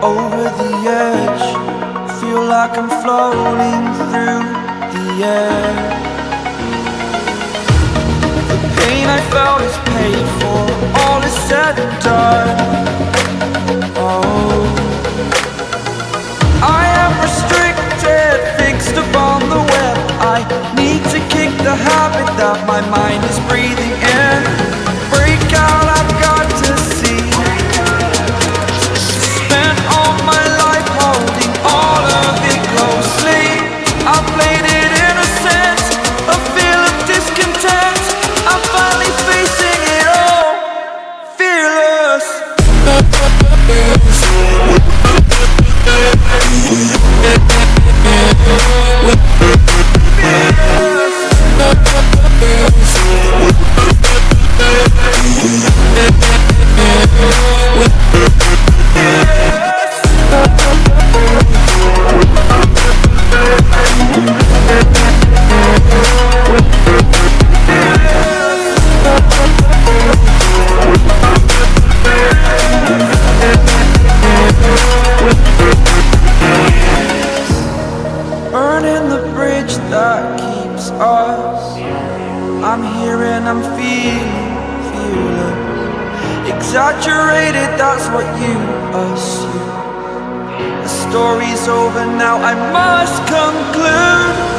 Over the edge, feel like I'm floating through the air. The pain I felt is paid for, all is said and done. Oh, I am restricted, fixed upon the web. I need to kick the habit that my mind is breathing in. Break out, I've got to see. Spent all my life holding all of it closely. I played it innocent, a feel of discontent. I'm finally facing it all, fearless. Burning the bridge that keeps us. I'm here and I'm feeling fearless. Exaggerated, that's what you assume. The story's over now, I must conclude.